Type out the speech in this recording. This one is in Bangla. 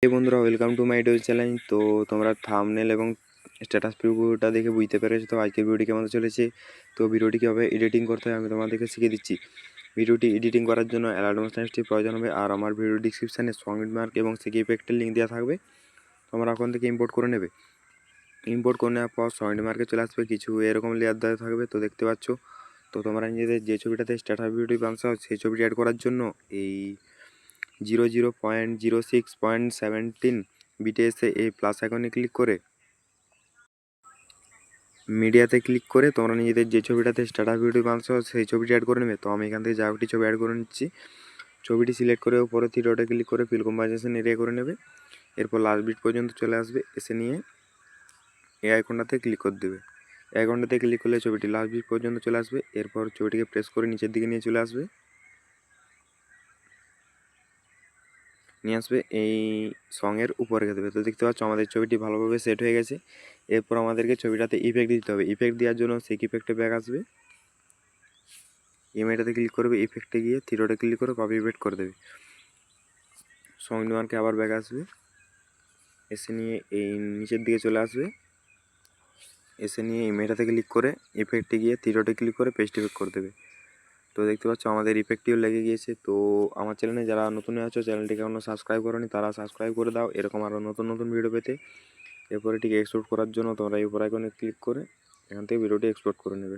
এই বন্ধুরা, welcome to my YouTube channel. তো তোমরা থাম্বনেল এবং স্ট্যাটাস প্রিভিউটা দেখে বুঝতে পেরেছো তো আজকের ভিডিওটি কেমন চলেছে। তো ভিডিওটি কীভাবে এডিটিং করতে হয় আমি তোমাদেরকে শিখিয়ে দিচ্ছি। ভিডিওটি এডিটিং করার জন্য অ্যাডোব স্ট্যান্ডটির প্রয়োজন হবে, আর আমার ভিডিও ডিসক্রিপশানে সলিড মার্ক এবং সিকি ইফেক্টের লিঙ্ক দেওয়া থাকবে। তোমরা ওখান থেকে ইম্পোর্ট করে নেবে। ইম্পোর্ট করে নেওয়ার পর সলিড মার্কে চলে আসবে, কিছু এরকম লেয়ার দেওয়া থাকবে, তো দেখতে পাচ্ছ। তো তোমরা নিজেদের যে ছবিটাতে স্ট্যাটাস ভিডিওটি বানাচ্ছো সেই ছবিটি অ্যাড করার জন্য এই 00.06.17 বিটে এসে এই প্লাস আইকনে ক্লিক করে মিডিয়াতে ক্লিক করে তোমরা নিজেদের যে ছবিটাতে স্ট্যাটাস ভিডিও বানাচ্ছো সেই ছবিটি অ্যাড করে নেবে। তো আমি এখান থেকে যা একটি ছবি অ্যাড করে নিচ্ছি। ছবিটি সিলেক্ট করে উপরে থ্রি ডটে ক্লিক করে ফিল কম্পোজিশন এরিয়া করে নেবে। এরপর লাস্ট বিট পর্যন্ত চলে আসবে, এসে নিয়ে এই আইকনটাতে ক্লিক করে দেবে। এই আইকনটাতে ক্লিক করলে ছবিটি লাস্ট বিট পর্যন্ত চলে আসবে। এরপর ছবিটিকে প্রেস করে নিচের দিকে নিয়ে চলে আসবে, এই সঙের উপরে রেখে দেবে। তো দেখতে পাচ্ছ আমাদের ছবিটি ভালোভাবে সেট হয়ে গেছে। এরপর আমাদেরকে ছবিটাতে ইফেক্ট দিতে হবে। ইফেক্ট দেওয়ার জন্য সেক ইফেক্টে ব্যাক আসবে, ইমেজটাতে ক্লিক করবে, ইফেক্টে গিয়ে থ্রি ডটে ক্লিক করে কপি ইফেক্ট করে দেবে। সং ডিমান্ডকে আবার ব্যাক আসবে, এসে নিয়ে এই নিচের দিকে চলে আসবে, এসে নিয়ে ইমেজটাতে ক্লিক করে ইফেক্টে গিয়ে থ্রি ডটে ক্লিক করে পেস্ট ইফেক্ট করে দেবে। তো দেখতে পাচ্ছ আমাদের ইফেক্টিভ লেগে গিয়েছে। তো আমার চ্যানেলে যারা নতুন আছো, চ্যানেলটিকে এখনো সাবস্ক্রাইব করোনি, তারা সাবস্ক্রাইব করে দাও এরকম আরও নতুন নতুন ভিডিও পেতে। এরপরে এটিকে এক্সপোর্ট করার জন্য তোমরা এই উপর আইকনে ক্লিক করে এখান থেকে ভিডিওটি এক্সপোর্ট করে নেবে।